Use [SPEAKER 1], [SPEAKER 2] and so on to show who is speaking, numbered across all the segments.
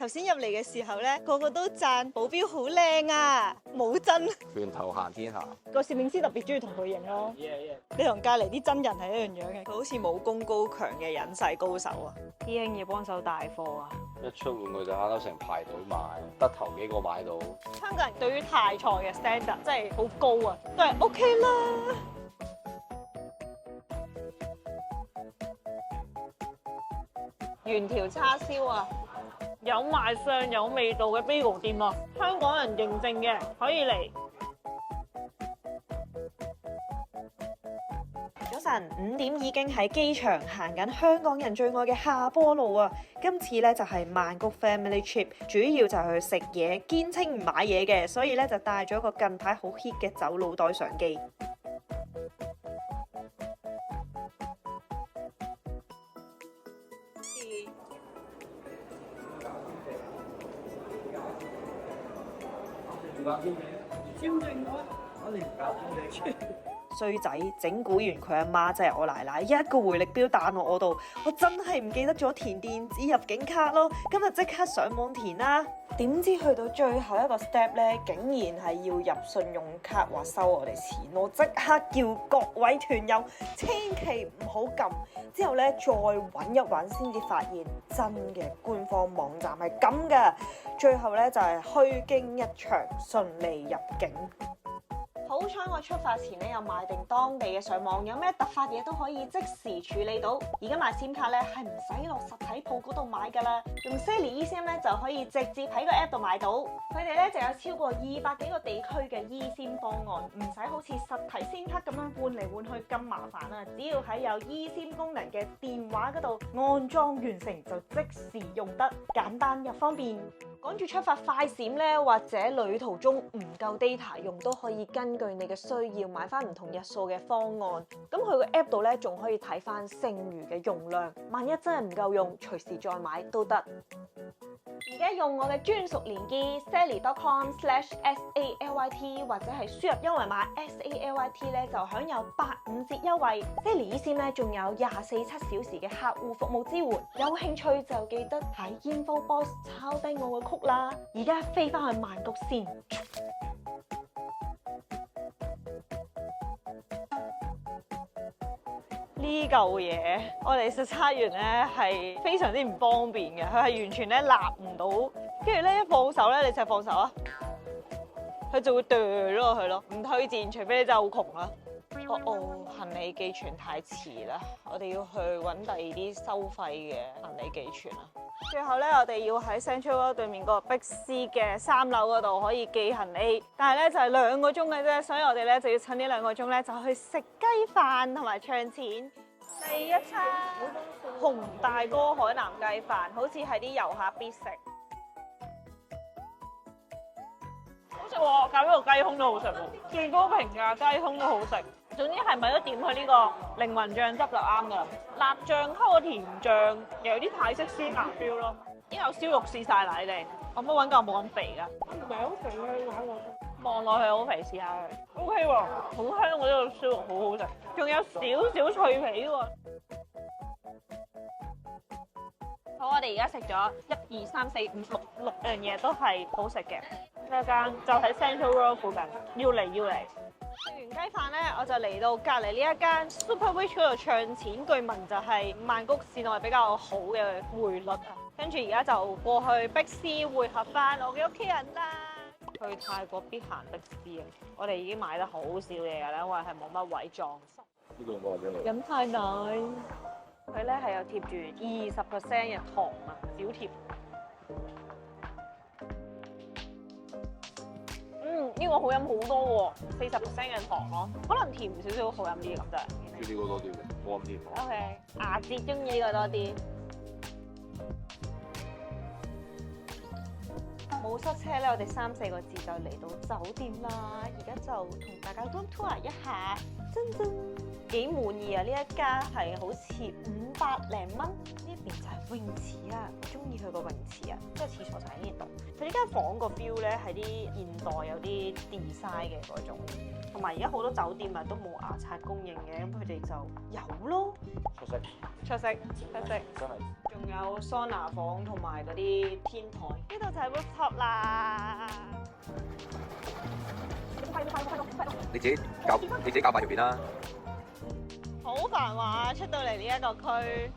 [SPEAKER 1] 頭先入嚟嘅時候咧，個個都讚保鏢好靚啊，冇真。
[SPEAKER 2] 拳頭行天下。
[SPEAKER 1] 個攝影師特別中意同佢影咯。你同隔離啲真人係一樣樣嘅，佢好似武功高強嘅隱世高手啊！師兄要幫手帶貨啊！
[SPEAKER 2] 一出玩具就慳得成排隊買，得頭幾個買到。
[SPEAKER 1] 香港人對於泰菜嘅 standard 真係好高啊，都係 OK 啦。原條叉燒啊，有賣相有味道嘅 bagel 店啊，香港人認證嘅可以嚟。早晨5點已經喺機場行緊香港人最愛嘅下坡路啊！今次咧就係曼谷 Family Trip， 主要就係去食嘢，堅稱唔買嘢嘅，所以咧就帶咗個近排好 hit 嘅走佬袋相機。衰仔整蠱完佢阿媽，即係我奶奶，一個回力標彈落我度，我真係唔記得咗填電子入境卡咯。今日即刻上網填啦，點知去到最後一個 step 咧，竟然係要入信用卡話收我哋錢，我即刻叫各位團友千祈唔好撳。之後咧再揾一揾先至發現真嘅官方網站係咁嘅，最後咧就係虛驚一場，順利入境。好彩我出發前咧有買定當地嘅上網，有咩突發嘢都可以即時處理到。而家買 SIM 卡咧係唔使落實體鋪嗰度買㗎啦，用 Sally eSIM 咧就可以直接喺個 app 度買到。佢哋咧就有超過200幾個地區嘅 eSIM 方案，唔使好似實體 SIM 卡咁樣換嚟換去咁麻煩啊！只要喺有 eSIM 功能嘅電話嗰度安裝完成就即時用得，簡單又方便。趕住出發快閃咧，或者旅途中唔夠 data 用，都可以根據你嘅需要買翻唔同日數嘅方案。咁佢個 app 度咧仲可以睇翻剩餘嘅用量，萬一真係唔夠用，隨時再買都得。而家用我嘅專屬連結 sally.com/SALYT 或者係輸入優惠碼 SALYT 咧，就享有85折優惠。Sally eSIM 咧仲有24/7小時嘅客戶服務支援，有興趣就記得喺 info box 抄低我嘅曲啦。而家飛翻去曼谷先。呢嚿嘢，我哋實測完咧係非常之唔方便嘅，佢係完全咧立唔到，跟住咧一放手咧，你就放手啊，佢就會掉咗落去咯，唔推薦，除非你真係好窮啦。行李寄存太遲啦，我哋要去揾第二啲收費嘅行李寄存啊。最後咧，我哋要喺 Central World 對面嗰個碧斯嘅3樓嗰度可以寄行李，但係咧就係2個鐘嘅啫，所以我哋咧就要趁呢2個鐘咧就去食雞飯同埋唱錢。第一餐洪大哥海南雞飯，好似係啲遊客必食。好食喎，搞呢個雞胸都好食喎，最高評價雞胸都好食。總之係咪都點佢呢個靈魂醬汁就啱㗎，辣醬溝個甜醬，又有啲泰式鮮辣 feel 咯。已經有燒肉試晒啦，你哋可唔可以揾嚿冇咁肥㗎？唔係好肥啊，望落去好肥，試下佢。OK 喎，好香喎，呢個燒肉好好食，仲有少少脆皮喎。好，我哋而家食咗1、2、3、4、5、6樣嘢都係好食嘅。呢間就喺 Central World 附近，要嚟。食完雞飯咧，我就嚟到隔離呢一間 Super Rich 嗰度唱錢，據聞就係曼谷市內比較好嘅匯率啊。跟住而家就過去碧斯匯合翻我嘅屋企人啦。去泰國必行碧斯啊！我哋已經買得好少嘢㗎啦，因為係冇乜位裝修。
[SPEAKER 2] 呢個我俾你。
[SPEAKER 1] 飲太奶，佢咧係有貼住20% 嘅糖啊，小貼。呢個好飲好多喎，40% 嘅糖咯，可能甜少少好飲啲咁啫。
[SPEAKER 2] 中意呢個多啲嘅，冇咁甜。
[SPEAKER 1] OK，牙節中意呢個多啲。冇塞車咧，我哋3、4個字就嚟到酒店啦。而家就同大家 room tour 一下，真幾滿意啊！呢一間係好似500零蚊，呢邊就係泳池啊，我中意佢個泳池啊，即係廁所就喺呢度。佢啲間房個 feel 咧係啲現代有啲 design 嘅嗰種，同埋而家好多酒店啊都冇牙刷供應嘅，咁佢哋就有咯。
[SPEAKER 2] 出色，
[SPEAKER 1] 出色，出色。
[SPEAKER 2] 真係。
[SPEAKER 1] 仲有桑拿房同埋嗰啲天台，呢度就係 rooftop 啦。
[SPEAKER 2] 你自己搞埋條片啦。
[SPEAKER 1] 好繁華，出到嚟呢一個區。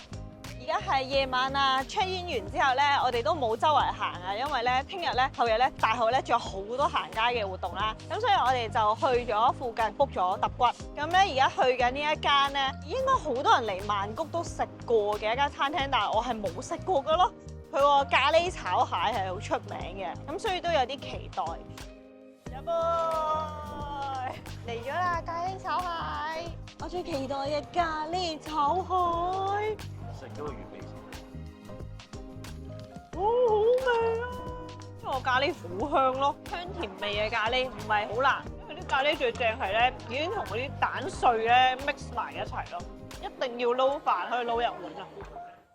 [SPEAKER 1] 而家係夜晚啦 check in 完之後咧，我哋都冇周圍行啊，因為咧聽日咧、後日咧、大學咧仲有好多行街嘅活動啦。咁所以我哋就去咗附近 book 咗揼骨。咁咧而家去緊呢一間咧，應該好多人嚟曼谷都食過嘅一間餐廳，但係我係冇食過噶咯。佢個咖喱炒蟹係好出名嘅，咁所以都有啲期待。有冇嚟咗啦？咖喱炒蟹，我最期待嘅咖喱炒蟹。
[SPEAKER 2] 食咗個原味先。
[SPEAKER 1] 好好味啊！因為我咖喱好香咯，香甜味嘅咖喱唔係好難，因為啲咖喱最正係咧已經同嗰啲蛋碎咧 mix 埋一齊咯，一定要撈飯可以撈入碗啊！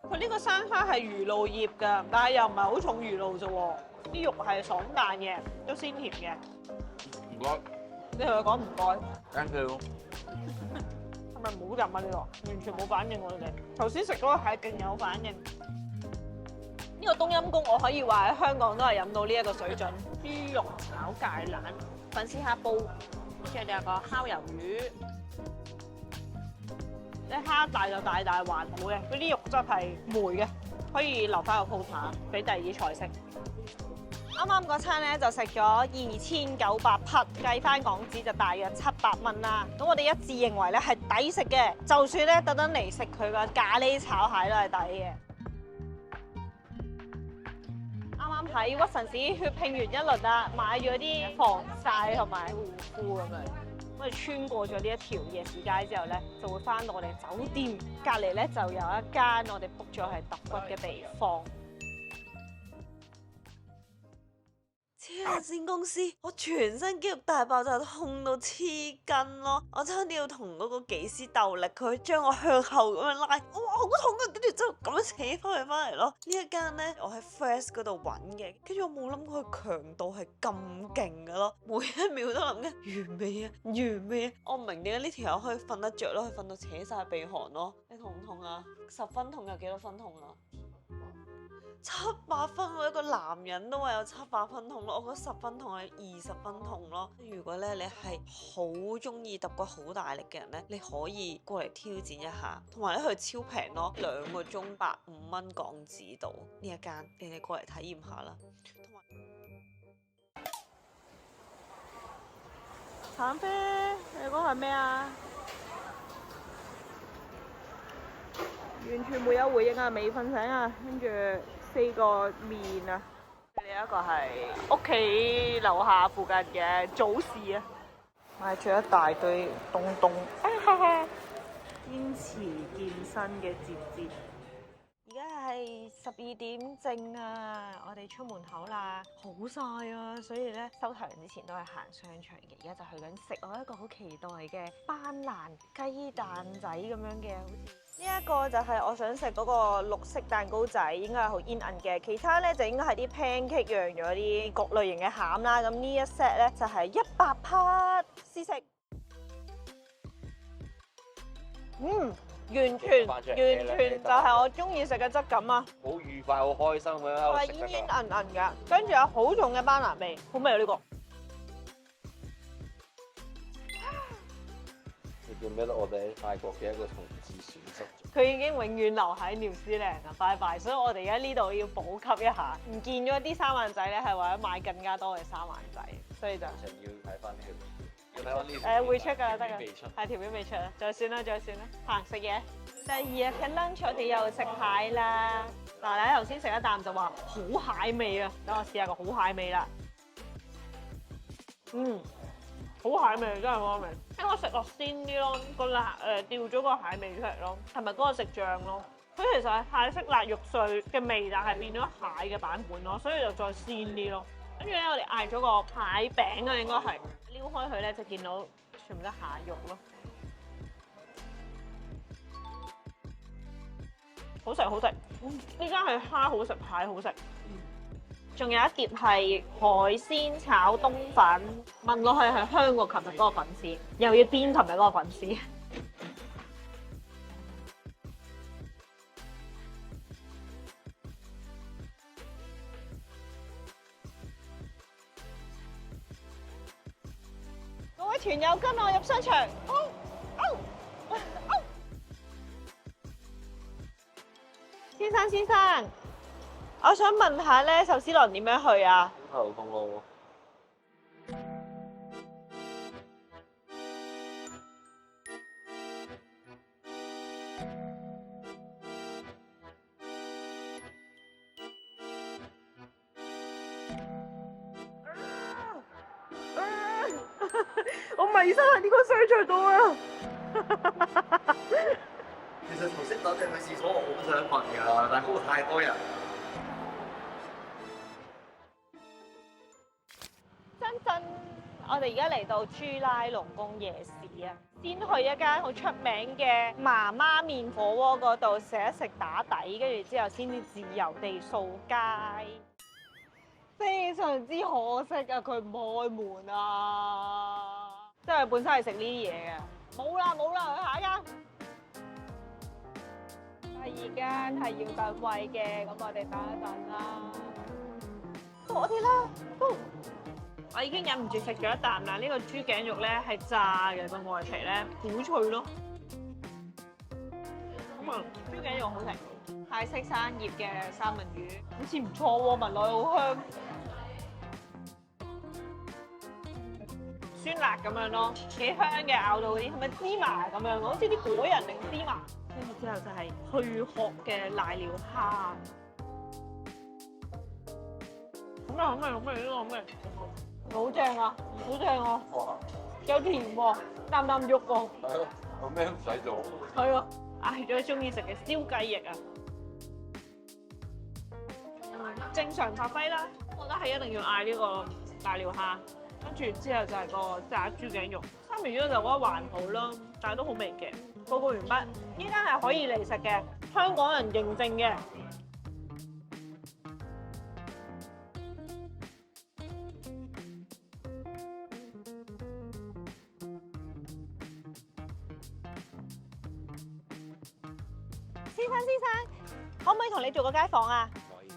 [SPEAKER 1] 佢呢個生蝦係魚露葉㗎，但係又唔係好重魚露啫喎，啲肉係爽彈嘅，都鮮甜嘅。
[SPEAKER 2] 唔該。
[SPEAKER 1] 你同佢講唔該。
[SPEAKER 2] Thank you。
[SPEAKER 1] 係咪冇入啊？呢個完全冇反應喎，你哋頭先食嗰個係勁有反應。呢個冬陰功我可以話喺香港都係飲到呢一個水準。豬肉炒芥蘭、粉絲蝦煲，跟住你有個烤魷魚。啲蝦大就大，但係還好嘅，嗰啲肉質係梅嘅，可以留翻個 quota 俾第二菜式。啱啱嗰餐咧就食咗2900匹，計翻港紙就大約700蚊啦。咁我哋一致認為咧係抵食嘅，就算咧特登嚟食佢個咖喱炒蟹都係抵嘅。啱啱喺屈臣氏血拼完一輪啦，買咗啲防曬同埋護膚咁樣。我哋穿過咗呢一條夜市街之後咧，就會翻到我哋酒店隔離咧，就有一間我哋 book 咗係揼骨嘅地方。黐線公司，我全身肌肉大爆炸，痛到黐筋咯！我差啲要同嗰個技師鬥力，佢將我向後咁樣拉，哇好痛啊！跟住之後咁樣扯翻佢翻嚟咯。呢一間咧，我喺 Fresh 嗰度揾嘅，跟住我冇諗過佢強度係咁勁噶咯，每一秒都諗緊完未啊，完未啊！我唔明點解呢條友可以瞓得着咯，佢瞓到扯晒鼻鼾咯。你痛唔痛啊？10分痛有幾多分痛啊？700分喎，一個男人都話有700分痛咯，我覺得10分痛係20分痛咯。如果咧你係好中意揼骨好大力嘅人咧，你可以過嚟挑戰一下，同埋咧佢超平咯，2個鐘150蚊港紙度呢一間，你哋過嚟體驗下啦。橙啡，你嗰係咩啊？完全沒有回應啊，未瞓醒啊，跟住4個麵啊，呢一個係屋企樓下附近嘅早市啊，買咗一大堆東東，堅持健身嘅節節。而家係12點正啊，我哋出門口啦，好曬啊，所以咧收台之前都係行商場嘅，而家就去緊食我一個好期待嘅班蘭雞蛋仔咁樣嘅，好似。呢一個就係我想食嗰個綠色蛋糕仔，應該係好煙韌嘅。其他咧就應該係啲 pancake 釀咗啲各類型嘅餡啦。咁呢一 set 咧就係100匹試食。完全就係我中意食嘅質感啊！
[SPEAKER 2] 好愉快，好開心咁樣喺度食。係
[SPEAKER 1] 煙煙韌韌㗎，跟住有好重嘅班蘭味，好味啊呢個！
[SPEAKER 2] 你記唔記得我哋喺泰國嘅一個同志損失？
[SPEAKER 1] 佢已經永遠留喺紐西蘭啦，拜拜！所以我哋而家呢度要補給一下，唔見咗啲三萬仔咧，係為咗買更加多嘅三萬仔，所以就
[SPEAKER 2] 要睇翻呢條，要睇翻呢條。
[SPEAKER 1] 會出㗎啦，得㗎，
[SPEAKER 2] 未出，
[SPEAKER 1] 係條片未出啊，再算啦，行食嘢。第二日嘅 lunch 我哋又食蟹啦，嗱你頭先食一啖就話好蟹味啊，等我試下個好蟹味啦。好蟹味真係好味，因為我食落鮮啲咯，個辣掉咗個蟹味出嚟咯，同埋嗰個食醬咯。佢其實係蟹式辣肉碎嘅味，但係變咗蟹嘅版本咯，所以就再鮮啲咯。跟住咧，我哋嗌咗個蟹餅啊，應該係撩開佢咧就見到全部都蟹肉咯，好食好食。呢間係蝦好食，蟹好食。仲有一碟係海鮮炒冬粉，聞落去係香過琴日嗰個粉絲，又要邊琴日嗰個粉絲。各位團友跟我入商場。先生，我想問下咧，壽司郎點樣去啊？
[SPEAKER 2] 頭痛咯。
[SPEAKER 1] 我迷失喺呢個商場度啊！
[SPEAKER 2] 其實頭先等你去廁所，我好想問㗎，但係嗰度太多人。
[SPEAKER 1] 深圳，我哋而家嚟到朱拉隆功夜市啊，先去一間好出名嘅媽媽麵火鍋嗰度食一食打底，跟住之後先至自由地掃街。非常之可惜啊，佢唔開門啊！即係本身係食呢啲嘢嘅，冇啦，去下一間。第二間係要等位嘅，咁我哋等一等啦。我哋啦，我已經忍唔住食咗一啖啦！呢個豬頸肉咧係炸嘅，個外皮咧好脆咯。豬頸肉好食，泰式生醃嘅三文魚好似唔錯喎，聞落去好香，酸辣咁樣咯，幾香嘅，咬到嗰啲係咪芝麻咁樣？好似啲果仁定芝麻。跟住之後就係去殼嘅瀨尿蝦。好味呢個好味，好正啊，好正啊！有甜喎，啖啖肉喎。
[SPEAKER 2] 係咯，有咩都唔使做。
[SPEAKER 1] 係啊，嗌咗中意食嘅燒雞翼啊！正常發揮啦，我覺得係一定要嗌呢個瀨尿蝦，跟住之後就係個炸豬頸肉。三文魚就覺得還好啦，但係都好味嘅。報告完畢，呢間係可以嚟食嘅，香港人認證嘅。先生，可唔可以同你做個街訪啊？
[SPEAKER 2] 可以。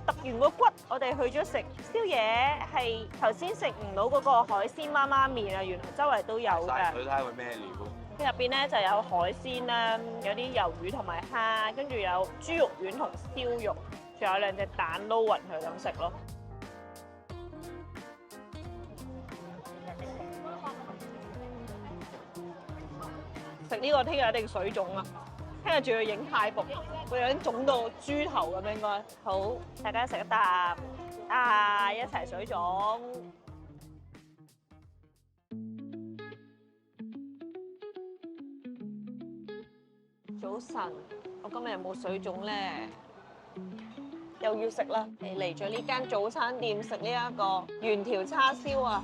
[SPEAKER 1] 揼完個骨，我哋去咗食宵夜，係頭先食唔到嗰個海鮮媽媽麵啊，原來周圍都有嘅。
[SPEAKER 2] 佢睇下佢咩料？
[SPEAKER 1] 入邊咧就有海鮮啦，有啲魷魚同埋蝦，跟住有豬肉丸同燒肉，仲有兩隻蛋撈勻佢咁食咯。食呢個聽日一定水腫啊！聽日仲要影泰服，個樣腫到豬頭咁應該。好，大家食一啖啊！一齊水腫。早晨，我今日有冇水腫咧？又要食啦！你嚟咗呢間早餐店食呢一個原條叉燒啊！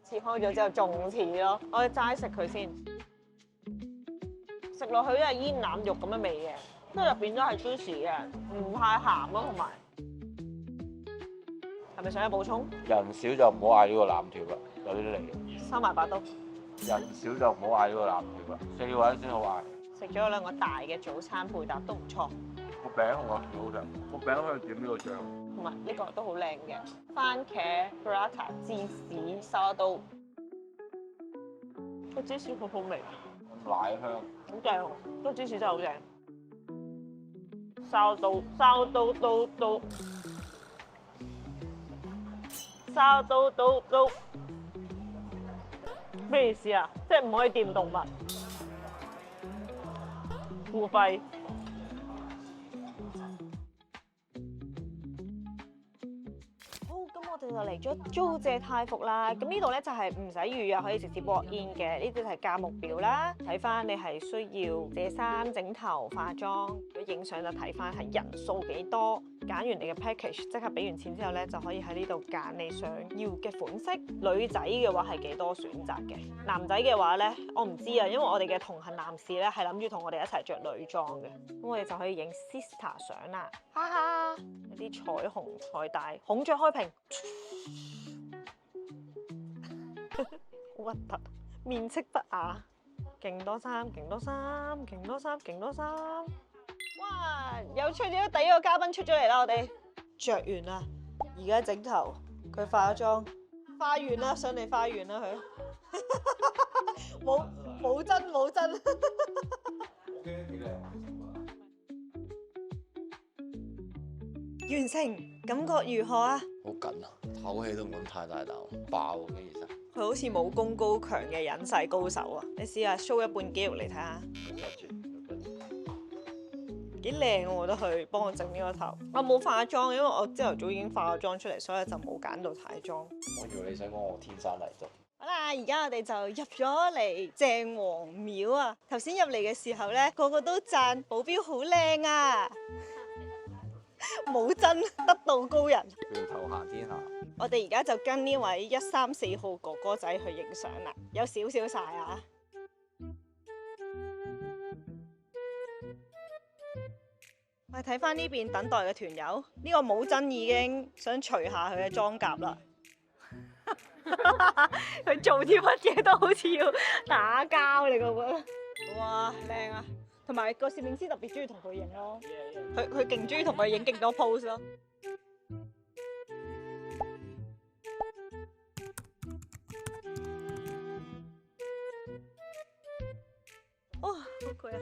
[SPEAKER 1] 切開咗之後仲似咯，我哋齋食佢先。食落去都係煙腩肉咁嘅味嘅，即係入邊都係 juicy 嘅，唔太鹹咯，同埋係咪想有補充？
[SPEAKER 2] 人少就唔好嗌呢個腩條啦，有啲嚟。
[SPEAKER 1] 收埋把刀。
[SPEAKER 2] 人少就唔好嗌呢個腩條啦，4個人先好嗌。
[SPEAKER 1] 食咗兩個大嘅早餐配搭都唔錯。
[SPEAKER 2] 個餅我覺得幾好食，個餅可以點呢個醬。
[SPEAKER 1] 同埋呢個都好靚嘅，番茄 burrata 芝士沙刀，個芝士好好味，
[SPEAKER 2] 奶香。
[SPEAKER 1] 好正，個芝士真係好正。沙刀咩意思啊？即係唔可以掂動物，付費。我哋就嚟咗租借泰服啦，咁呢度咧就係唔使預約可以直接 walk in 嘅，呢啲係價目表啦。睇翻你係需要借衫、整頭、化妝，如果影相就睇翻係人數幾多，揀完你嘅 package，即刻俾完錢之後咧，就可以喺呢度揀你想要嘅款式。女仔嘅話係幾多選擇嘅，男仔嘅話咧，我唔知啊，因為我哋嘅同行男士咧係諗住同我哋一齊着女裝嘅，咁我哋就可以影 sister 相啦，哈哈，有啲彩虹彩帶，孔雀開屏，好核突，面色不雅，勁多衫，勁多衫，勁多衫，勁多衫。哇！有出咗第一個嘉賓出咗嚟啦，我哋着完啦，而家整頭，佢化咗妝，化完啦，上嚟化完啦佢，冇真冇真。完成，感覺如何啊？
[SPEAKER 3] 好緊啊，唞氣都唔敢太大啖，爆嘅其實。
[SPEAKER 1] 佢好似武功高強嘅隱世高手啊！你試下 show 一半肌肉嚟睇下。幾靚我覺得佢幫我整呢個頭，我冇化妝，因為我朝頭早已經化咗妝出嚟，所以就冇揀到太妝。
[SPEAKER 3] 我以為你想講我天生麗質。
[SPEAKER 1] 好啦，而家我哋就入咗嚟鄭王廟啊！頭先入嚟嘅時候咧，個個都讚保鏢好靚啊！冇真得道高人。
[SPEAKER 3] 拳頭行天下。
[SPEAKER 1] 我哋而家就跟呢位134號哥哥仔去影相啦，有少少晒啊！我哋睇翻呢邊等待嘅團友，呢個冇真已經想除下佢嘅裝甲啦。佢做啲乜嘢都好似要打交，你覺唔覺得？哇，靚啊！同埋個攝影師特別中意同佢影咯，佢勁中意同佢影勁多 pose 咯。哇，好攰啊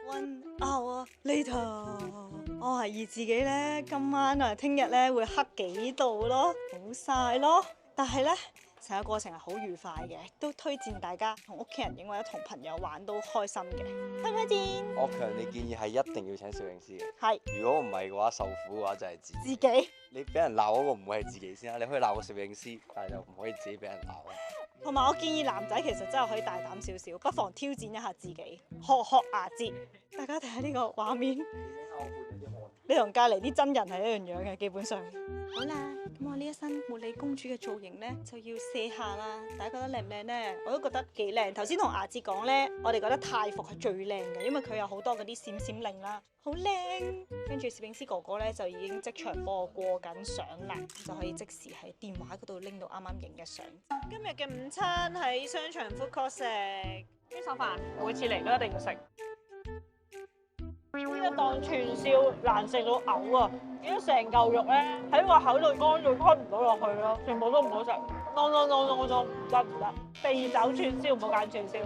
[SPEAKER 1] ！1 hour later， 我懷疑自己咧今晚啊、聽日咧會黑幾度咯，好曬咯。但係咧成個過程係好愉快嘅，都推薦大家同屋企人影或者同朋友玩都開心嘅，推唔推薦？
[SPEAKER 3] 我強烈建議係一定要請攝影師嘅。
[SPEAKER 1] 係。
[SPEAKER 3] 如果唔係嘅話，受苦嘅話就係自己。
[SPEAKER 1] 自己。
[SPEAKER 3] 你俾人鬧嗰個唔會係自己先啦，你可以鬧個攝影師，但係就唔可以自己俾人鬧啊。
[SPEAKER 1] 同埋我建議男仔其實真係可以大膽少少，不妨挑戰一下自己，學牙節。大家睇下呢個畫面，你同隔離啲真人係一樣樣嘅，基本上。好啦，咁我呢一身茉莉公主嘅造型咧就要卸下啦。大家覺得靚唔靚咧？我都覺得幾靚。頭先同牙節講咧，我哋覺得泰服係最靚嘅，因為佢有好多嗰啲閃閃令啦，好靚。跟住攝影師哥哥咧就已經即場幫我過緊相啦，就可以即時喺電話嗰度拎到啱啱影嘅相。今日嘅午餐喺商場 food court 食呢手飯，每次嚟都一定要食。呢一檔串燒難食到嘔啊！因為成嚿肉咧喺個口度乾到吞唔到落去咯，全部都唔好食。no，唔得，避走串燒，唔好揀串燒。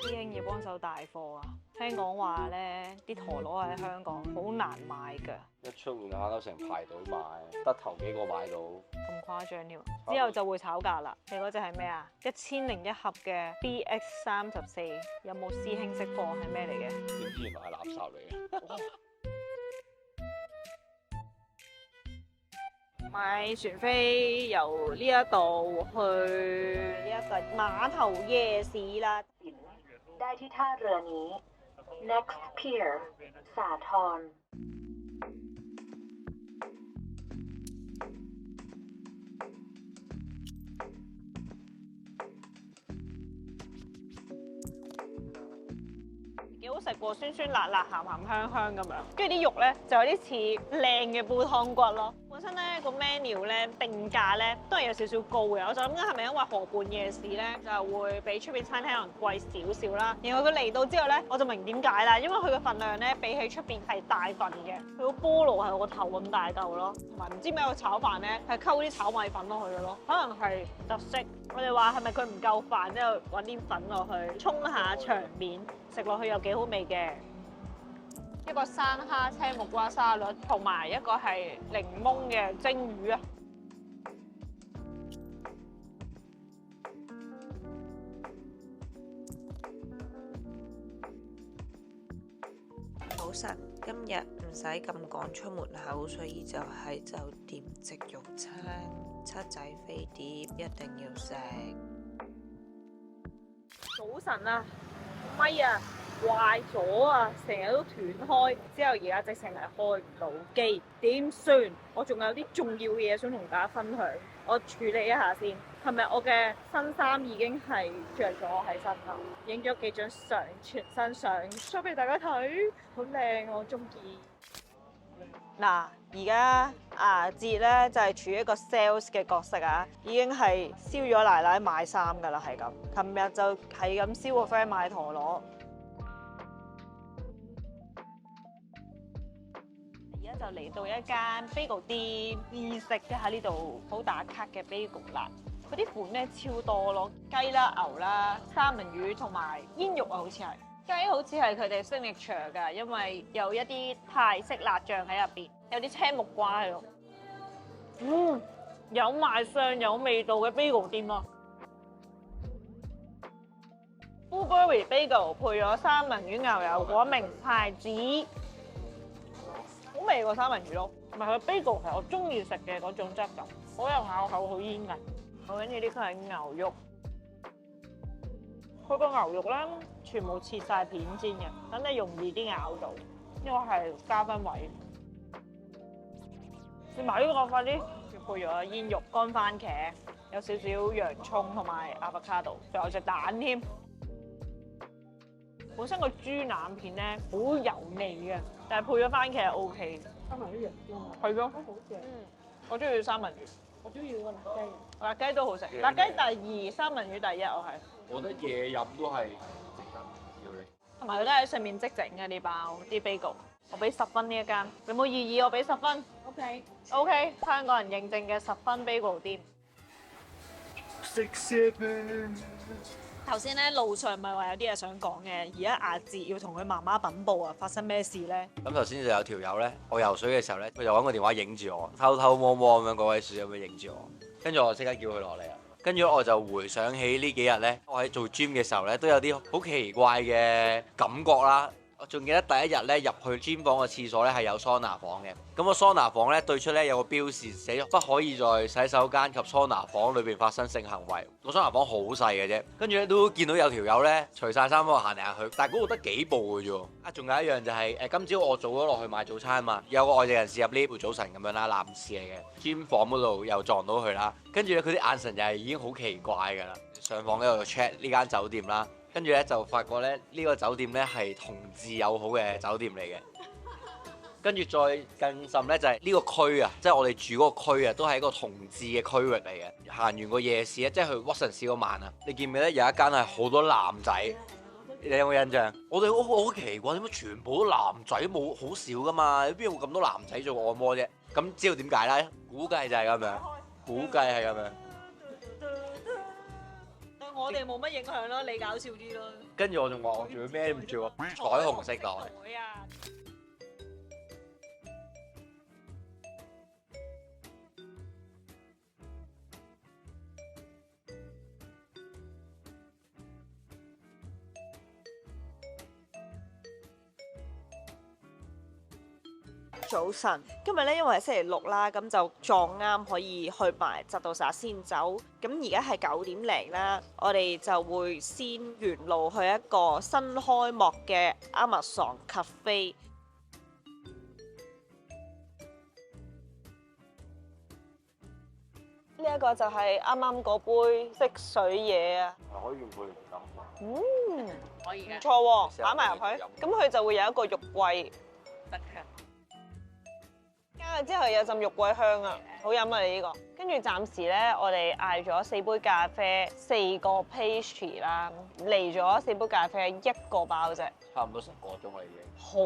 [SPEAKER 1] 師兄要幫手帶貨啊！聽講話咧，啲陀螺喺香港好難買㗎。
[SPEAKER 3] 一出門口都成排隊買，得頭幾個買到。
[SPEAKER 1] 咁誇張添，之後就會炒價啦。你嗰隻係咩啊？1001盒嘅 BX34，有冇師兄識貨係咩嚟嘅？
[SPEAKER 3] 點知原來係垃圾嚟嘅。
[SPEAKER 1] 買船飛由呢一度去呢一個碼頭夜市啦。
[SPEAKER 4] ได้ที่ท่าเรือนี้ Next Pier สาทร
[SPEAKER 1] 幾好食喎，酸酸辣辣、鹹鹹香香咁樣。跟住啲肉咧就有啲似靚嘅煲湯骨咯。本身咧個 menu 咧定價咧都係有少少高嘅，我就諗緊係咪因為河畔夜市咧就會比出邊餐廳可能貴少少啦。然後佢嚟到之後咧，我就明點解啦，因為佢嘅份量咧比起出邊係大份嘅，佢個菠蘿係我個頭咁大嚿咯，同埋唔知咩個炒飯咧係溝啲炒米粉落去嘅咯，可能係特色。我哋話係咪佢唔夠飯，之後揾啲粉落去沖下場面，食落去又幾好味嘅。一個生蝦青木瓜沙律，同埋一個係檸檬嘅蒸魚啊！
[SPEAKER 5] 早晨，今日唔使咁趕出門口，所以就喺酒店食肉餐，七仔飛碟一定要食。
[SPEAKER 1] 早晨啊，咪啊，壞咗啊，成日都斷開，之後而家直情係開唔到機，點算？我仲有啲重要嘅嘢想同大家分享，我處理一下先。係咪我嘅新衫已經係着咗喺身啦？影咗幾張相，全身相 show 俾大家睇，好靚，我中意。嗱，而家牙節咧就係處於一個 sales 嘅角色啊，已經係燒咗奶奶買衫㗎啦，係咁。琴日就係咁燒個 friend 買陀螺。而家就嚟到一間 bagel 店，意式嘅喺呢度好打卡嘅 bagel 啦。嗰啲款咧超多咯，雞啦、牛啦、三文魚同埋煙肉啊，好似係。雞好似係佢哋 signature 㗎，因為有一啲泰式辣醬喺入邊，有啲青木瓜喺度。有賣相有味道嘅 bagel 店啊 ！Blueberry bagel 配咗三文魚牛油果明牌子，好味個三文魚咯。同埋佢 bagel 係我中意食嘅嗰種質感，好有咬口，好煙韌。我跟住呢個係牛肉。佢個牛肉咧，全部切晒片煎嘅，等你容易啲咬到。呢個係加分位。你買呢個快啲，配咗煙肉、乾番茄，有少少洋葱同埋 avocado，仲有隻蛋添。本身個豬腩片咧好油膩嘅，但係配咗番茄係 O K 嘅。三文魚洋葱啊？係咯，好正。我中意三文魚。我中意個辣雞。辣雞都好食，辣雞第二，三文魚第一，我係。
[SPEAKER 2] 我覺得嘢飲都係值得要你。
[SPEAKER 1] 同埋佢都喺上面即整嘅呢包啲 bagel，我俾10分呢一間，有冇異議？我俾10分。OK， 香港人認證嘅10分 bagel 店。
[SPEAKER 2] 食些咩？
[SPEAKER 1] 頭先咧路上咪話有啲嘢想講嘅，而家阿哲要同佢媽媽稟報啊，發生咩事咧？
[SPEAKER 3] 咁頭先就有條友咧，我游水嘅時候咧，佢就揾個電話影住我，偷偷摸摸咁樣嗰位樹咁樣影住我，跟住我即刻叫佢落嚟啊！跟住我就回想起呢幾日咧，我喺做 gym 嘅時候咧，都有啲好奇怪嘅感覺啦。我仲記得第一日咧入去 gym 房嘅廁所咧係有桑拿房嘅，咁個桑拿房咧對出咧有個標示寫咗不可以在洗手間及桑拿房裏邊發生性行為。個桑拿房好細嘅啫，跟住咧都見到有條友咧除晒衫喺度行嚟行去，但係嗰度得幾步嘅啫。啊，仲有一樣就係今朝我早咗落去買早餐嘛，有個外地人士入呢盤早晨咁樣啦，男士嚟嘅 gym 房嗰度又撞到佢啦，跟住咧佢啲眼神又係已經好奇怪㗎啦。上房喺度 check 呢間酒店啦。跟住咧就發覺咧呢個酒店咧係同志友好嘅酒店嚟嘅。跟住再更甚咧就係呢個區啊，即係我哋住嗰個區啊，都係一個同志嘅區域嚟嘅。行完個夜市咧，即係去屈臣氏嗰晚啊，你見唔見咧有一間係好多男仔？你有冇印象？我哋好奇怪，點解全部都男仔冇好少噶嘛？邊有咁多男仔做按摩啫？咁知道點解啦？估計就係咁樣，估計係咁樣。
[SPEAKER 1] 我哋冇乜影響咯，你搞笑啲咯。
[SPEAKER 3] 跟住我仲話我仲要咩唔住喎，彩虹色袋。
[SPEAKER 1] 早晨，今日咧因為係星期六啦，咁就撞啱可以去埋扎道沙先走。咁而家係9點零啦，我哋就會先沿路去一個新開幕嘅 Amazon Cafe。呢一個就係啱啱嗰杯色水嘢啊！
[SPEAKER 3] 可以用佢嚟飲。
[SPEAKER 1] 可以嘅，唔錯喎，擺埋入去，咁佢就會有一個肉桂。得嘅。加咗之後有陣肉桂香啊，好飲啊！你呢個，跟住暫時咧，我哋嗌咗4杯咖啡，4個 pastry 啦，嚟咗4杯咖啡1個包啫，
[SPEAKER 3] 差唔多成個鐘啦已經。
[SPEAKER 1] 好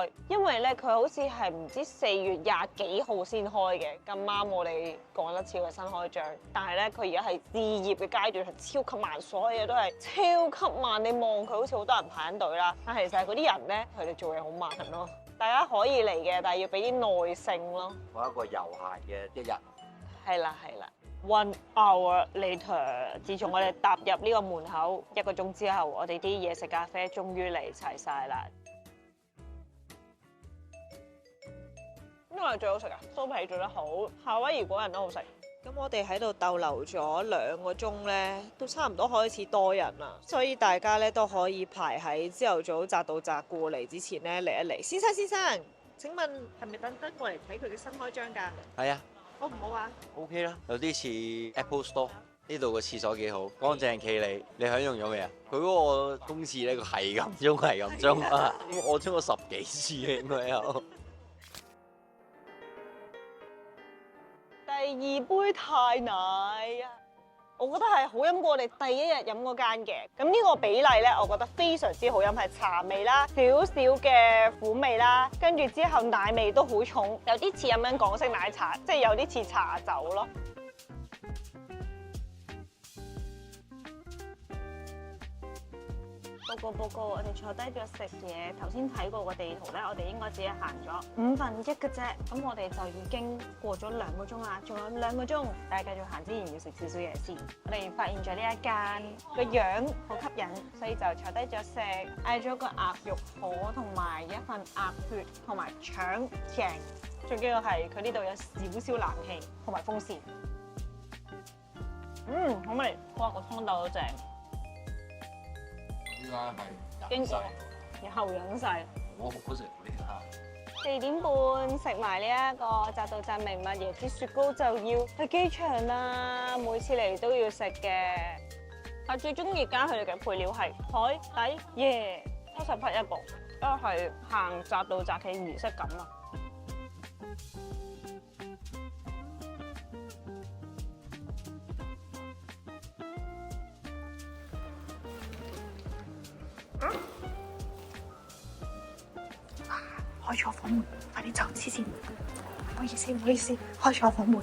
[SPEAKER 1] 耐，因為咧佢好似係唔知4月20幾號先開嘅，咁啱我哋趕得切嘅新開張，但係咧佢而家係試業嘅階段，係超級慢，所有嘢都係超級慢。你望佢好似好多人排緊隊啦，但係其實嗰啲人咧，佢哋做嘢好慢咯。大家可以嚟嘅，但係要俾啲耐性咯。
[SPEAKER 3] 我一個悠閒嘅一日。
[SPEAKER 1] 係啦係啦。1 hour later， 自從我哋踏入呢個門口1個鐘之後，我哋啲嘢食咖啡終於嚟齊晒啦。呢個係最好食啊！酥皮做得好，夏威夷果仁都好食。咁我哋喺度逗留咗2個鐘呢，都差唔多開始多人啦，所以大家呢都可以排喺朝頭早扎到扎過嚟之前呢嚟一嚟。先生，請問係咪等過嚟睇佢嘅新開張㗎？
[SPEAKER 3] 係啊
[SPEAKER 1] 好唔好啊？
[SPEAKER 3] ，OK 啦，有啲似 Apple Store。呢度個廁所幾好，乾淨企理。你享用咗未啊？佢嗰個公廁咧，佢係咁沖啊！我沖咗10幾次嘅應該有。
[SPEAKER 6] 第2杯太奶啊！我覺得係好飲過我哋第一日飲嗰間嘅。咁呢個比例咧，我覺得非常之好飲，係茶味啦，少少嘅苦味啦，跟住之後奶味都好重，有啲似飲緊港式奶茶，即係有啲似茶酒咯。報告，我哋坐低咗食嘢。頭先睇過個地圖咧，我哋應該只係行咗1/5嘅啫。咁我哋就已經過咗2個鐘啦，仲有2個鐘。但係繼續行之前要食少少嘢先。我哋發現咗呢一間個樣好吸引，所以就坐低咗食，嗌咗個鴨肉河同埋一份鴨血同埋腸正。最緊要係佢呢度有少少冷氣同埋風扇。好味！哇，個湯豆都正。
[SPEAKER 2] 依家係
[SPEAKER 6] 經過然後飲晒。
[SPEAKER 2] 我好食呢家。
[SPEAKER 6] 4點半食埋呢一個扎道扎名物椰子雪糕就要去機場啦，每次嚟都要食嘅。我最中意加佢哋嘅配料係海底椰，70匹一個，都係行扎道扎嘅儀式感啊！開咗房門，快啲走黐線！唔好意思，開咗房門。